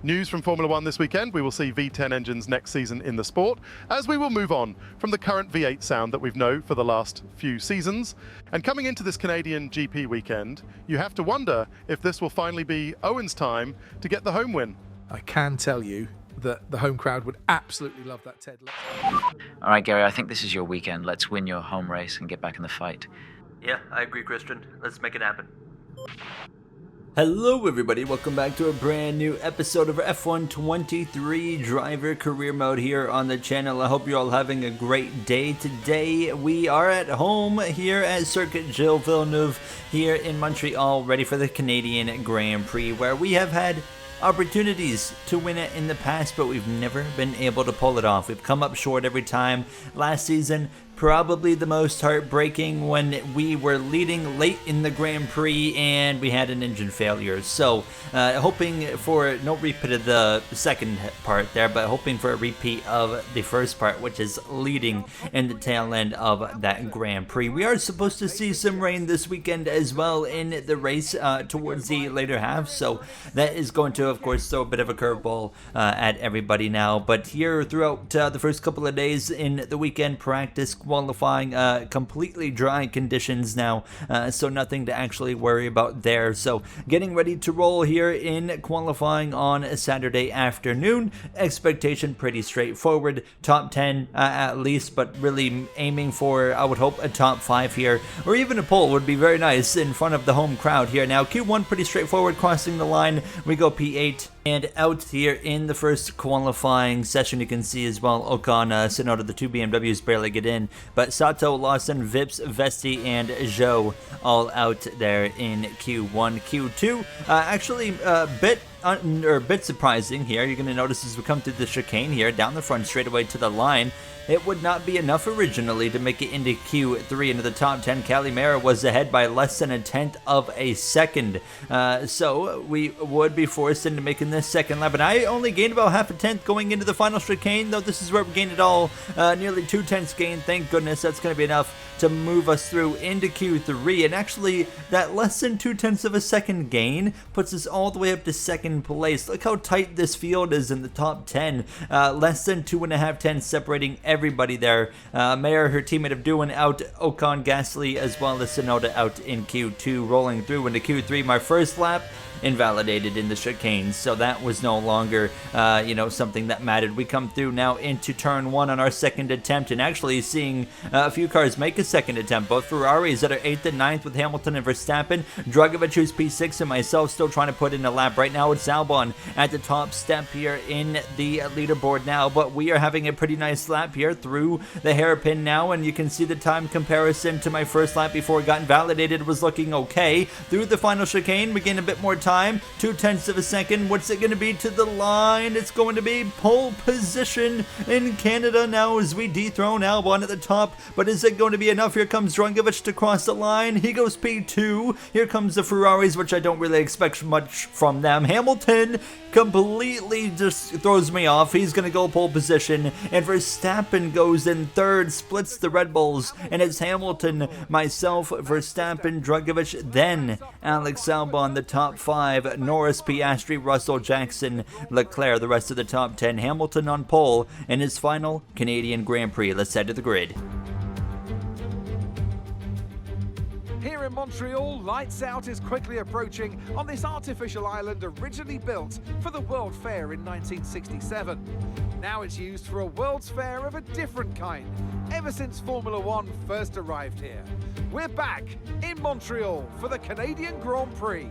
News from Formula One this weekend, we will see V10 engines next season in the sport, as we will move on from the current V8 sound that we've known for the last few seasons. And coming into this Canadian GP weekend, you have to wonder if this will finally be Owen's time to get the home win. I can tell you that the home crowd would absolutely love that, Ted. All right, Gary, I think this is your weekend. Let's win your home race and get back in the fight. Yeah, I agree, Christian. Let's make it happen. Hello everybody, welcome back to a brand new episode of F1 23 Driver Career Mode here on the channel. I hope you're all having a great day. Today we are at home here at Circuit Gilles Villeneuve here in Montreal, ready for the Canadian Grand Prix, where we have had opportunities to win it in the past, but we've never been able to pull it off. We've come up short every time. Last season, probably the most heartbreaking, when we were leading late in the Grand Prix and we had an engine failure. So hoping for no repeat of the second part there, but hoping for a repeat of the first part, which is leading in the tail end of that Grand Prix. We are supposed to see some rain this weekend as well in the race towards the later half, so that is going to, of course, throw a bit of a curveball at everybody now. But here throughout the first couple of days in the weekend practice, qualifying, completely dry conditions now, so nothing to actually worry about there. So getting ready to roll here in qualifying on a Saturday afternoon. Expectation pretty straightforward, top 10 at least, but really aiming for, I would hope, a top 5 here, or even a pole would be very nice in front of the home crowd here. Now Q1 pretty straightforward, crossing the line we go P8. And out here in the first qualifying session, you can see as well Ocon, Tsunoda, the two BMWs barely get in. But Sato, Lawson, Vips, Vesti, and Zhou all out there in Q1. Q2, actually a bit surprising here. You're going to notice as we come through the chicane here, down the front straightaway to the line, it would not be enough originally to make it into Q3 into the top 10. Calimera was ahead by less than a tenth of a second. So we would be forced into making this second lap. And I only gained about half a tenth going into the final chicane, though this is where we gained it all. Nearly 2 tenths gain. Thank goodness that's going to be enough to move us through into Q3. And actually, that less than 2 tenths of a second gain puts us all the way up to second place. Look how tight this field is in the top 10. Less than 2.5 tenths separating everybody there. Mayer, her teammate of Doohan, out. Ocon, Gasly, as well as Tsunoda out in Q2. Rolling through into Q3. My first lap invalidated in the chicane, so that was no longer something that mattered. We come through now into turn 1 on our second attempt, and actually seeing a few cars make a second attempt. Both Ferraris that are 8th and 9th with Hamilton and Verstappen, Drugovich who's P6, and myself still trying to put in a lap. Right now it's Albon at the top step here in the leaderboard now, but we are having a pretty nice lap here through the hairpin now, and you can see the time comparison to my first lap before it got invalidated was looking okay. Through the final chicane we gain a bit more time, 2 tenths of a second. What's it going to be to the line? It's going to be pole position in Canada now as we dethrone Albon at the top, but is it going to be enough? Here comes Drugovich to cross the line. He goes P2. Here comes the Ferraris, which I don't really expect much from them. Hamilton completely just throws me off. He's going to go pole position, and Verstappen goes in third, splits the Red Bulls, and it's Hamilton, myself, Verstappen, Drugovich, then Alex Albon, the top 5, Norris, Piastri, Russell, Jackson, Leclerc, the rest of the top 10. Hamilton on pole in his final Canadian Grand Prix. Let's head to the grid. Here in Montreal, lights out is quickly approaching on this artificial island originally built for the World Fair in 1967. Now it's used for a World's Fair of a different kind, ever since Formula One first arrived here. We're back in Montreal for the Canadian Grand Prix.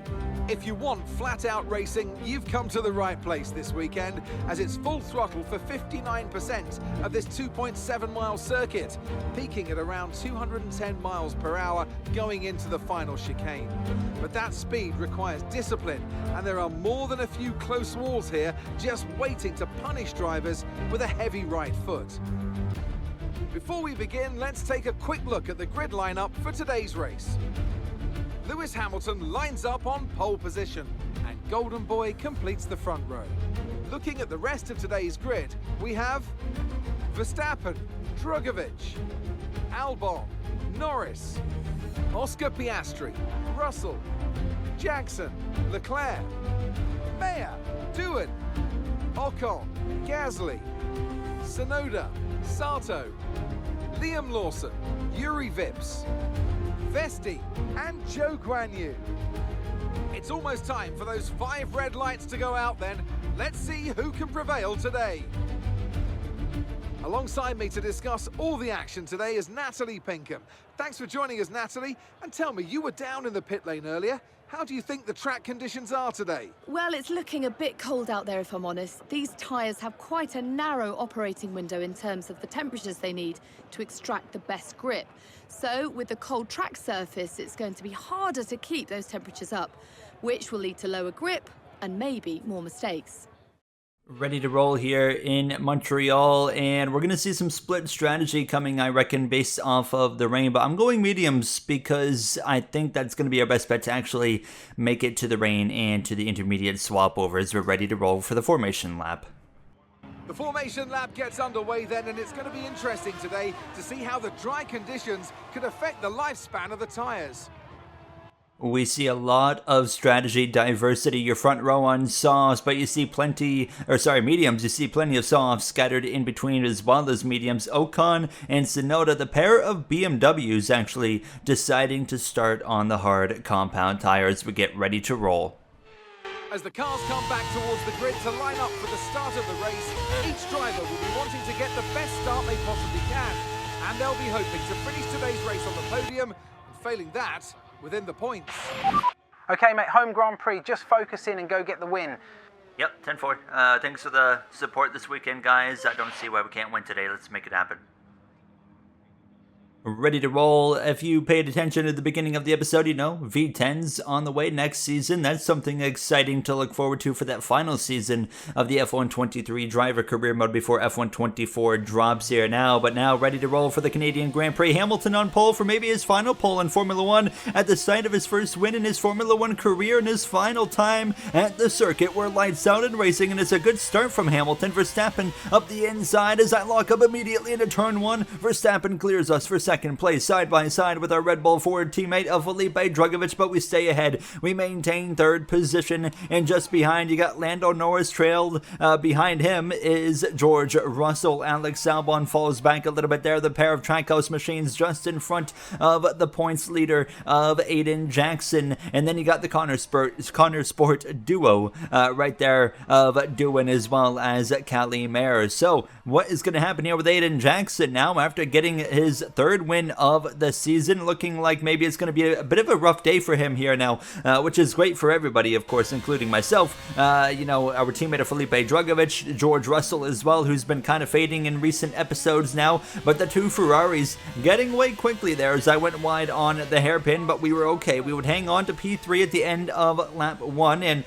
If you want flat-out racing, you've come to the right place this weekend, as it's full throttle for 59% of this 2.7-mile circuit, peaking at around 210 miles per hour going into the final chicane. But that speed requires discipline, and there are more than a few close walls here just waiting to punish drivers with a heavy right foot. Before we begin, let's take a quick look at the grid lineup for today's race. Lewis Hamilton lines up on pole position, and Golden Boy completes the front row. Looking at the rest of today's grid, we have Verstappen, Drugovich, Albon, Norris, Oscar Piastri, Russell, Jackson, Leclerc, Mayer, OWEN, Ocon, Gasly, Tsunoda, Sato, Liam Lawson, Yuri Vips, Vesti, and Zhou Guanyu. It's almost time for those 5 red lights to go out then. Let's see who can prevail today. Alongside me to discuss all the action today is Natalie Pinkham. Thanks for joining us, Natalie. And tell me, you were down in the pit lane earlier. How do you think the track conditions are today? Well, it's looking a bit cold out there, if I'm honest. These tyres have quite a narrow operating window in terms of the temperatures they need to extract the best grip. So, with the cold track surface, it's going to be harder to keep those temperatures up, which will lead to lower grip and maybe more mistakes. Ready to roll here in Montreal, and we're going to see some split strategy coming, I reckon, based off of the rain, but I'm going mediums because I think that's going to be our best bet to actually make it to the rain and to the intermediate swap overs. We're ready to roll for the formation lap. The formation lap gets underway then, and it's going to be interesting today to see how the dry conditions could affect the lifespan of the tyres. We see a lot of strategy diversity. Your front row on softs, but you see mediums. You see plenty of softs scattered in between as well as mediums. Ocon and Tsunoda, the pair of BMWs, actually deciding to start on the hard compound tires. We get ready to roll. As the cars come back towards the grid to line up for the start of the race, each driver will be wanting to get the best start they possibly can. And they'll be hoping to finish today's race on the podium, and failing that, within the points. Okay, mate, home Grand Prix, just focus in and go get the win. Yep, 10-4. Thanks for the support this weekend, guys. I don't see why we can't win today. Let's make it happen. Ready to roll. If you paid attention at the beginning of the episode, you know, V10's on the way next season. That's something exciting to look forward to for that final season of the F1 23 driver career mode before F1 24 drops here now. But now ready to roll for the Canadian Grand Prix. Hamilton on pole for maybe his final pole in Formula 1 at the site of his first win in his Formula 1 career and his final time at the circuit. We're lights out and racing, and it's a good start from Hamilton. Verstappen up the inside as I lock up immediately into turn 1. Verstappen clears us for second place side by side with our Red Bull Ford teammate of Felipe Drugovich, but we stay ahead. We maintain third position, and just behind you got Lando Norris trailed. Behind him is George Russell. Alex Albon falls back a little bit there. The pair of Trackhouse machines just in front of the points leader of Aiden Jackson, and then you got the Connor Sport duo right there of Doohan as well as Callie Mayer. So what is going to happen here with Aiden Jackson now after getting his third win of the season? Looking like maybe it's going to be a bit of a rough day for him here now, which is great for everybody, of course, including myself. You know, our teammate of Felipe Drugovich, George Russell as well, who's been kind of fading in recent episodes now, but the two Ferraris getting away quickly there as I went wide on the hairpin, but we were okay. We would hang on to P3 at the end of lap 1, and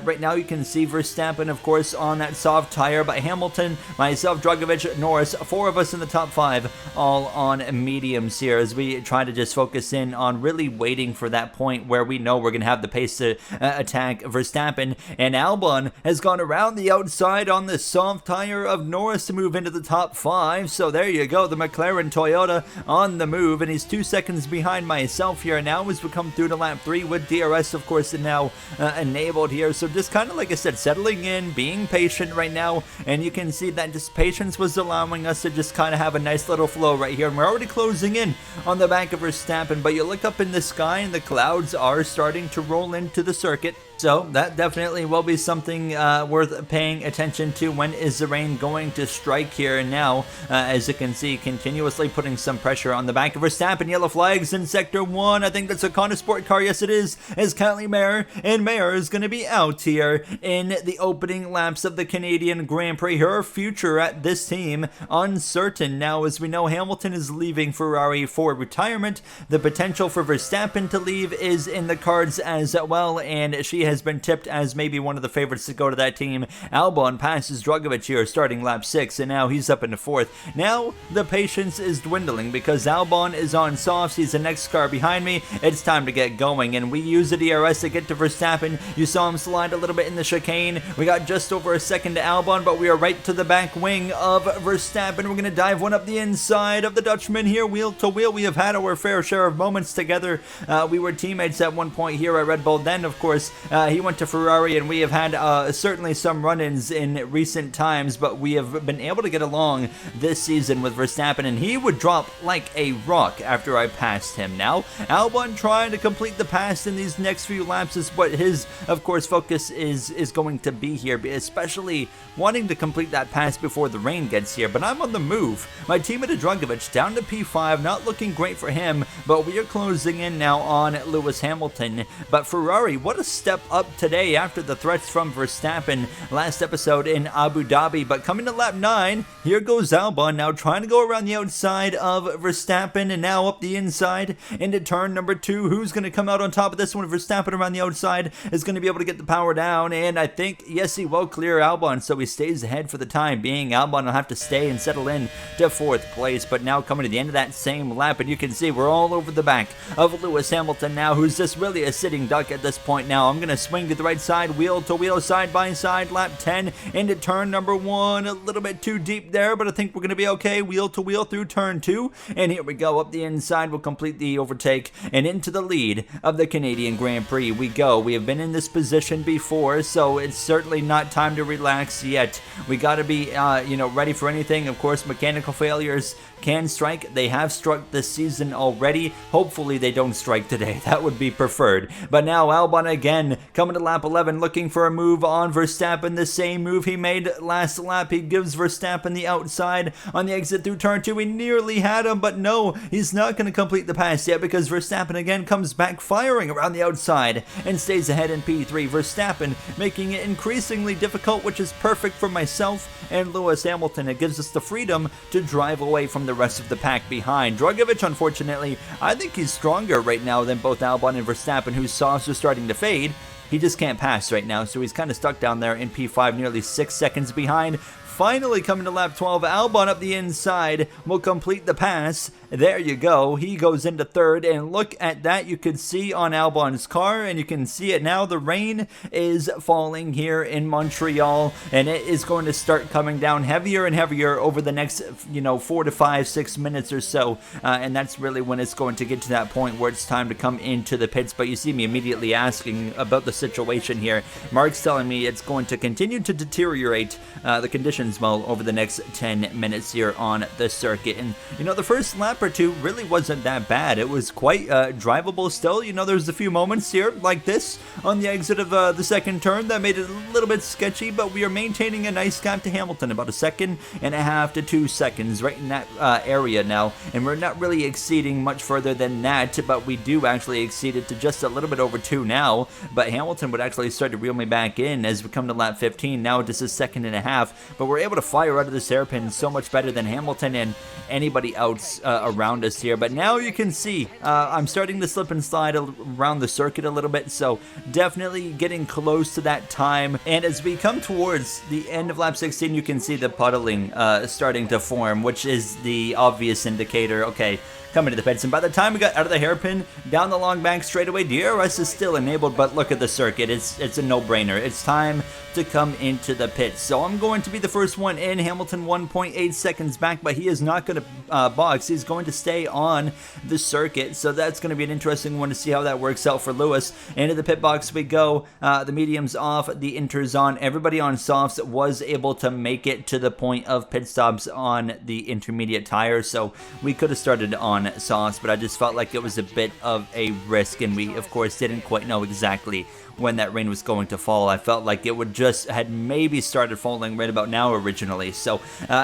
right now you can see Verstappen, of course, on that soft tire, but Hamilton, myself, Drugovich, Norris, 4 of us in the top 5, all on mediums here as we try to just focus in on really waiting for that point where we know we're going to have the pace to attack Verstappen. And Albon has gone around the outside on the soft tire of Norris to move into the top 5. So there you go, the McLaren Toyota on the move, and he's 2 seconds behind myself here now as we come through to lap 3 with DRS, of course, now enabled here. So just kind of, like I said, settling in, being patient right now, and you can see that just patience was allowing us to just kind of have a nice little flow right here, and we're already closing in on the back of Verstappen, but you look up in the sky and the clouds are starting to roll into the circuit. So that definitely will be something worth paying attention to. When is the rain going to strike here now? As you can see, continuously putting some pressure on the back of Verstappen. Yellow flags in Sector 1. I think that's a Connor Sport car. Yes, it is. As Callie Mayer, and Mayer is going to be out here in the opening laps of the Canadian Grand Prix. Her future at this team uncertain now, as we know Hamilton is leaving Ferrari for retirement. The potential for Verstappen to leave is in the cards as well, and she has been tipped as maybe one of the favorites to go to that team. Albon passes Drugovich here starting lap 6, and now he's up into 4th. Now the patience is dwindling because Albon is on softs. He's the next car behind me. It's time to get going, and we use the DRS to get to Verstappen. You saw him slide a little bit in the chicane. We got just over a second to Albon, but we are right to the back wing of Verstappen. We're going to dive one up the inside of the Dutchman here, wheel to wheel. We have had our fair share of moments together. We were teammates at one point here at Red Bull. Then, of course, He went to Ferrari, and we have had certainly some run-ins in recent times, but we have been able to get along this season with Verstappen, and he would drop like a rock after I passed him. Now, Albon trying to complete the pass in these next few laps is what his, of course, focus is going to be here, especially wanting to complete that pass before the rain gets here. But I'm on the move. My teammate Dragovic down to P5, not looking great for him, but we are closing in now on Lewis Hamilton. But Ferrari, what a step up today after the threats from Verstappen last episode in Abu Dhabi. But coming to lap 9, here goes Albon now trying to go around the outside of Verstappen, and now up the inside into turn number 2. Who's going to come out on top of this one? Verstappen around the outside is going to be able to get the power down, and I think, yes, he will clear Albon, so he stays ahead for the time being. Albon will have to stay and settle in to 4th place, but now coming to the end of that same lap, and you can see we're all over the back of Lewis Hamilton now, who's just really a sitting duck at this point now. I'm going to swing to the right side, wheel to wheel, side by side, lap 10 into turn number 1. A little bit too deep there, but I think we're going to be okay. Wheel to wheel through turn 2, and here we go. Up the inside, we'll complete the overtake, and into the lead of the Canadian Grand Prix we go. We have been in this position before, so it's certainly not time to relax yet. We got to be, ready for anything. Of course, mechanical failures can strike. They have struck this season already. Hopefully they don't strike today. That would be preferred. But now Albon again coming to lap 11, looking for a move on Verstappen. The same move he made last lap. He gives Verstappen the outside on the exit through turn 2. He nearly had him, but no, he's not going to complete the pass yet because Verstappen again comes back firing around the outside and stays ahead in P3. Verstappen making it increasingly difficult, which is perfect for myself and Lewis Hamilton. It gives us the freedom to drive away from the rest of the pack behind. Dragovic, unfortunately, I think he's stronger right now than both Albon and Verstappen, whose softs are starting to fade. He just can't pass right now, so he's kind of stuck down there in P5, nearly 6 seconds behind. Finally coming to lap 12, Albon up the inside will complete the pass. There you go. He goes into 3rd, and look at that. You can see on Albon's car, and you can see it now. The rain is falling here in Montreal, and it is going to start coming down heavier and heavier over the next, 4 to 5, 6 minutes or so, and that's really when it's going to get to that point where it's time to come into the pits. But you see me immediately asking about the situation here. Mark's telling me it's going to continue to deteriorate the conditions over the next 10 minutes here on the circuit. And the first lap or two really wasn't that bad. It was quite drivable still. There's a few moments here like this on the exit of the second turn that made it a little bit sketchy, but we are maintaining a nice gap to Hamilton, about 1.5 seconds to 2 seconds right in that area now, and we're not really exceeding much further than that, but we do actually exceed it to just a little bit over 2 now. But Hamilton would actually start to reel me back in as we come to lap 15. Now just 1.5 seconds, but we're able to fire out of this hairpin so much better than Hamilton and anybody else around us here. But now you can see I'm starting to slip and slide around the circuit a little bit, so definitely getting close to that time. And as we come towards the end of lap 16, you can see the puddling starting to form, which is the obvious indicator. Okay, coming to the pits, and by the time we got out of the hairpin down the long bank straightaway, DRS is still enabled, but look at the circuit. It's a no-brainer. It's time to come into the pits. So I'm going to be the first one in. Hamilton 1.8 seconds back, but he is not going to box. He's going to stay on the circuit, so that's going to be an interesting one to see how that works out for Lewis. Into the pit box we go. The medium's off, the inter's on. Everybody on softs was able to make it to the point of pit stops on the intermediate tires, so we could have started on softs, but I just felt like it was a bit of a risk, and we of course didn't quite know exactly when that rain was going to fall. I felt like it would just had maybe started falling right about now originally. So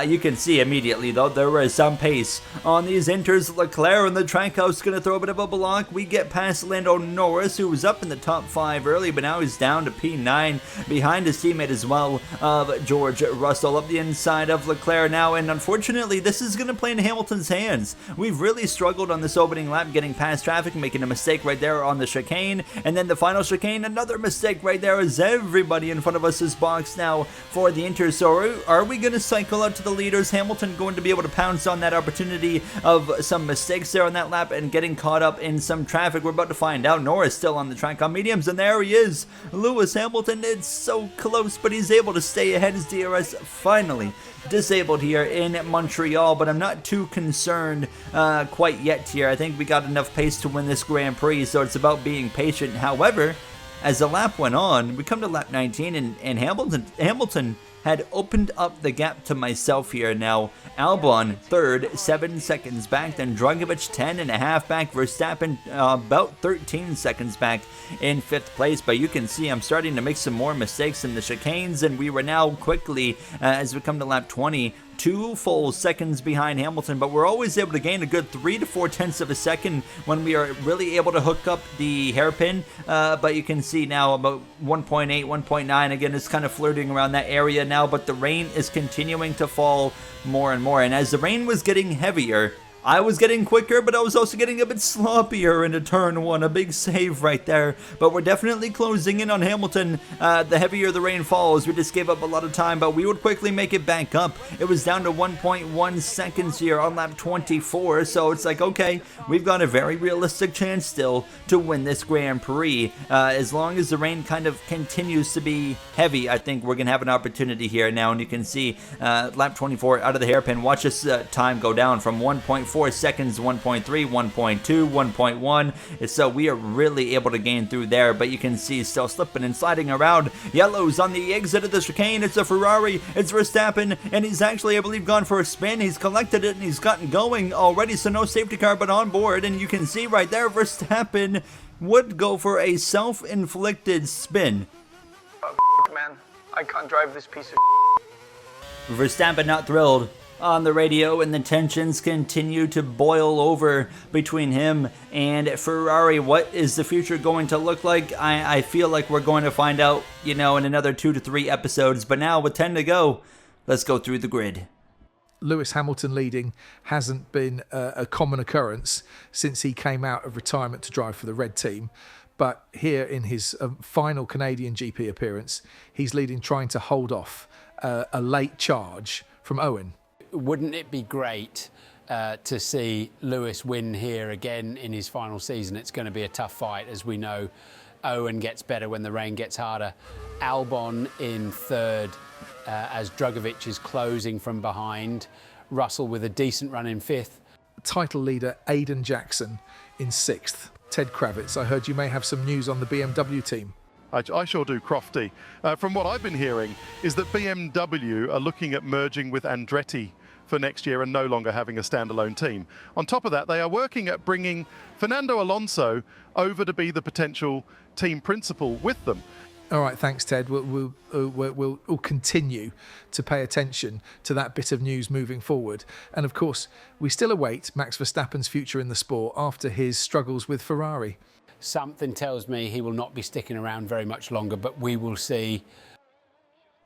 you can see immediately though there was some pace on these inters. Leclerc in the track house going to throw a bit of a block. We get past Lando Norris, who was up in the top 5 early, but now he's down to P9 behind his teammate as well of George Russell. Up the inside of Leclerc now, and unfortunately this is going to play in Hamilton's hands. We've really struggled on this opening lap getting past traffic, making a mistake right there on the chicane, and then the final chicane, another mistake right there as everybody in front of us is boxed now for the Inter. So are we going to cycle out to the leaders? Hamilton going to be able to pounce on that opportunity of some mistakes there on that lap and getting caught up in some traffic? We're about to find out. Norris still on the track on mediums, and there he is. Lewis Hamilton, it's so close, but he's able to stay ahead. His DRS finally disabled here in Montreal, but I'm not too concerned quite yet here. I think we got enough pace to win this Grand Prix, so it's about being patient. However, as the lap went on, we come to lap 19, and Hamilton had opened up the gap to myself here. Now, Albon third, 7 seconds back, then Dragovic 10.5 back, Verstappen about 13 seconds back in 5th place. But you can see I'm starting to make some more mistakes in the chicanes, and we were now quickly, as we come to lap 20, 2 full seconds behind Hamilton, but we're always able to gain a good 3 to 4 tenths of a second when we are really able to hook up the hairpin. But you can see now about 1.8, 1.9, again, it's kind of flirting around that area now, but the rain is continuing to fall more and more. And as the rain was getting heavier, I was getting quicker, but I was also getting a bit sloppier into turn 1. A big save right there. But we're definitely closing in on Hamilton. The heavier the rain falls, we just gave up a lot of time, but we would quickly make it back up. It was down to 1.1 seconds here on lap 24. So it's like, okay, we've got a very realistic chance still to win this Grand Prix. As long as the rain kind of continues to be heavy, I think we're going to have an opportunity here now. And you can see lap 24 out of the hairpin. Watch this time go down from 1.4 seconds, 1.3, 1.2, 1.1. So we are really able to gain through there, but you can see still slipping and sliding around. Yellow's on the exit of the chicane. It's a Ferrari, it's Verstappen, and he's actually, I believe, gone for a spin. He's collected it and he's gotten going already, so no safety car but on board. And you can see right there, Verstappen would go for a self-inflicted spin. Man, I can't drive this piece of Verstappen not thrilled on the radio, and the tensions continue to boil over between him and Ferrari. What is the future going to look like? I feel like we're going to find out, in another 2 to 3 episodes. But now with 10 to go, let's go through the grid. Lewis Hamilton leading hasn't been a common occurrence since he came out of retirement to drive for the Red Team. But here in his final Canadian GP appearance, he's leading, trying to hold off a late charge from Owen. Wouldn't it be great to see Lewis win here again in his final season? It's going to be a tough fight, as we know. Owen gets better when the rain gets harder. Albon in 3rd as Dragovic is closing from behind. Russell with a decent run in 5th. Title leader Aiden Jackson in 6th. Ted Kravitz, I heard you may have some news on the BMW team. I sure do, Crofty. From what I've been hearing is that BMW are looking at merging with Andretti for next year and no longer having a standalone team. On top of that, they are working at bringing Fernando Alonso over to be the potential team principal with them. All right, thanks, Ted. We'll continue to pay attention to that bit of news moving forward. And of course, we still await Max Verstappen's future in the sport after his struggles with Ferrari. Something tells me he will not be sticking around very much longer, but we will see.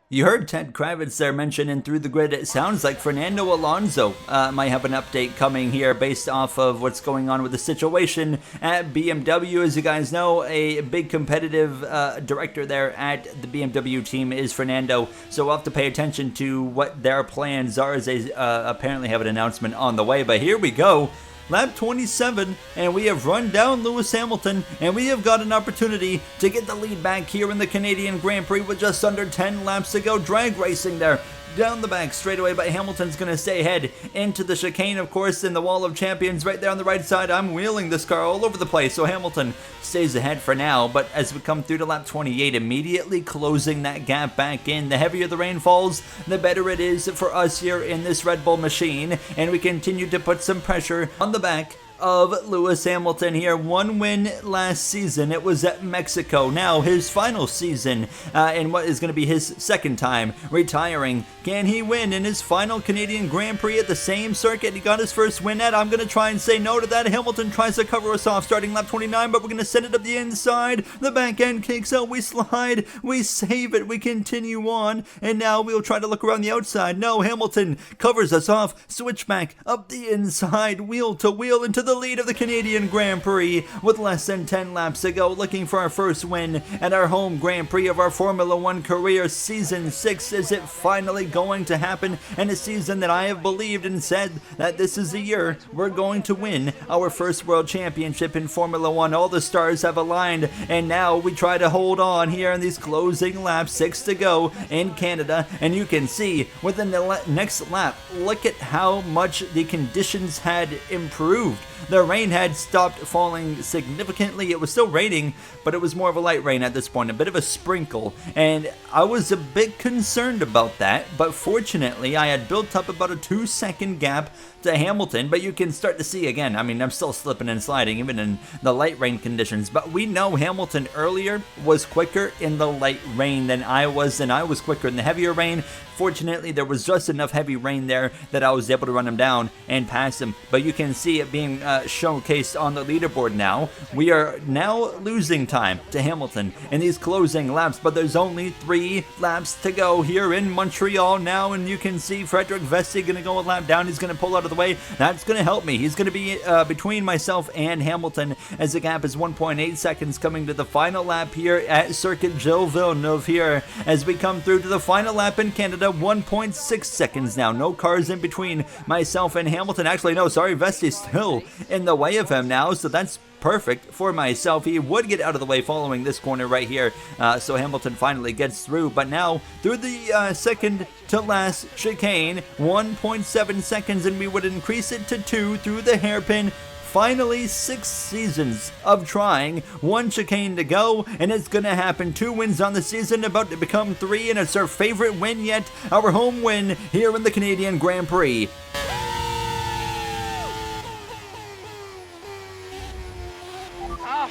You heard Ted Kravitz there mention in Through the Grid. It sounds like Fernando Alonso might have an update coming here based off of what's going on with the situation at BMW. As you guys know, a big competitive director there at the BMW team is Fernando. So we'll have to pay attention to what their plans are, as they apparently have an announcement on the way. But here we go. Lap 27, and we have run down Lewis Hamilton, and we have got an opportunity to get the lead back here in the Canadian Grand Prix with just under 10 laps to go. Drag racing there down the back straight away, but Hamilton's going to stay ahead into the chicane, of course, in the Wall of Champions right there on the right side. I'm wheeling this car all over the place, so Hamilton stays ahead for now. But as we come through to lap 28, immediately closing that gap back in. The heavier the rain falls, the better it is for us here in this Red Bull machine, and we continue to put some pressure on the back of Lewis Hamilton here. 1 win last season. It was at Mexico. Now his final season in what is going to be his 2nd time retiring. Can he win in his final Canadian Grand Prix at the same circuit he got his first win at? I'm going to try and say no to that. Hamilton tries to cover us off starting lap 29, but we're going to send it up the inside. The back end kicks out. We slide. We save it. We continue on. And now we'll try to look around the outside. No, Hamilton covers us off. Switchback up the inside. Wheel to wheel into the lead of the Canadian Grand Prix with less than 10 laps to go, looking for our first win at our home Grand Prix of our Formula 1 career. Season 6, is it finally going to happen? And a season that I have believed and said that this is the year we're going to win our first World Championship in Formula 1. All the stars have aligned, and now we try to hold on here in these closing laps. 6 to go in Canada, and you can see within the next lap, look at how much the conditions had improved. the rain had stopped falling significantly. It was still raining, but it was more of a light rain at this point, a bit of a sprinkle, and I was a bit concerned about that, but fortunately I had built up about a 2-second gap to Hamilton, but you can start to see again, I mean, I'm still slipping and sliding even in the light rain conditions, but we know Hamilton earlier was quicker in the light rain than I was, and I was quicker in the heavier rain. Fortunately, there was just enough heavy rain there that I was able to run him down and pass him, but you can see it being showcased on the leaderboard now. We are now losing time to Hamilton in these closing laps, but there's only 3 laps to go here in Montreal now, and you can see Frederick Vesti going to go a lap down. He's going to pull out of the way. That's going to help me. He's going to be between myself and Hamilton as the gap is 1.8 seconds coming to the final lap here at Circuit Gilles Villeneuve here as we come through to the final lap in Canada. 1.6 seconds now. No cars in between myself and Hamilton. Actually, no, sorry, Vesti's still in the way of him now, so that's perfect for myself. He would get out of the way following this corner right here, so Hamilton finally gets through, but now through the second to last chicane, 1.7 seconds, and we would increase it to 2 through the hairpin. Finally, 6 seasons of trying, 1 chicane to go, and it's gonna happen. 2 wins on the season, about to become 3, and it's our favorite win yet, our home win here in the Canadian Grand Prix.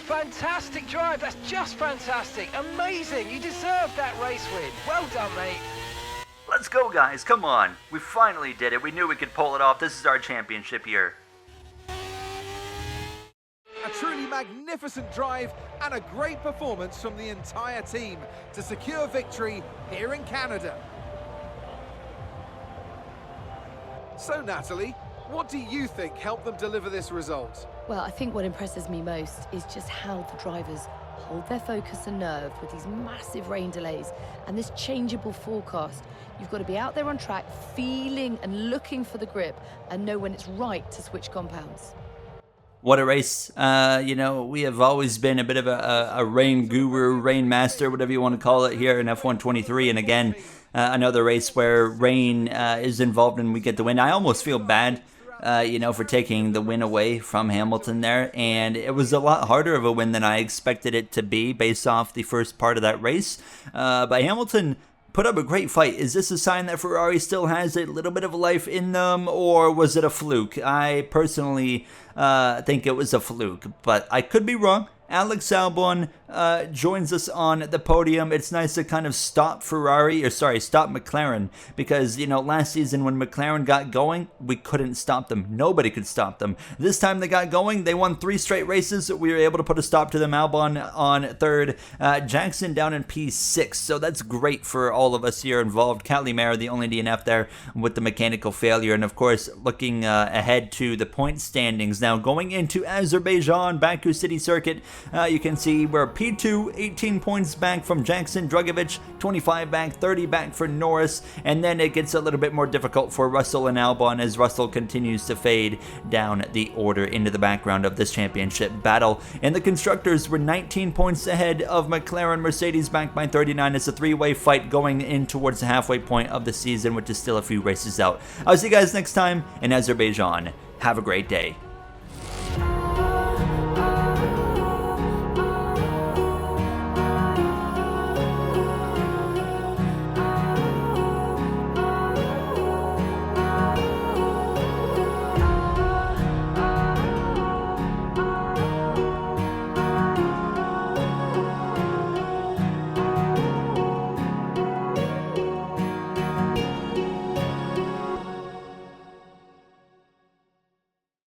Fantastic drive, that's just fantastic, amazing, you deserve that race win, well done mate. Let's go guys, come on, we finally did it, we knew we could pull it off, this is our championship year. A truly magnificent drive and a great performance from the entire team to secure victory here in Canada. So Natalie, what do you think helped them deliver this result? Well, I think what impresses me most is just how the drivers hold their focus and nerve with these massive rain delays and this changeable forecast. You've got to be out there on track, feeling and looking for the grip and know when it's right to switch compounds. What a race. You know, we have always been a bit of a rain guru, rain master, whatever you want to call it here in F1 23. And again, another race where rain is involved and we get the win. I almost feel bad, you know, for taking the win away from Hamilton there. And it was a lot harder of a win than I expected it to be based off the first part of that race. But Hamilton put up a great fight. Is this a sign that Ferrari still has a little bit of life in them, or was it a fluke? I personally think it was a fluke, but I could be wrong. Alex Albon joins us on the podium. It's nice to kind of stop stop McLaren, because, you know, last season when McLaren got going, we couldn't stop them. Nobody could stop them. This time they got going, they won 3 straight races. We were able to put a stop to them. Albon on 3rd, Jackson down in P6, so that's great for all of us here involved. Calimero, the only DNF there with the mechanical failure, and of course, looking ahead to the point standings now, going into Azerbaijan, Baku City Circuit. You can see we're P2, 18 points back from Jackson, Drugovich, 25 back, 30 back for Norris, and then it gets a little bit more difficult for Russell and Albon as Russell continues to fade down the order into the background of this championship battle. And the constructors were 19 points ahead of McLaren, Mercedes back by 39. It's a 3-way fight going in towards the halfway point of the season, which is still a few races out. I'll see you guys next time in Azerbaijan. Have a great day.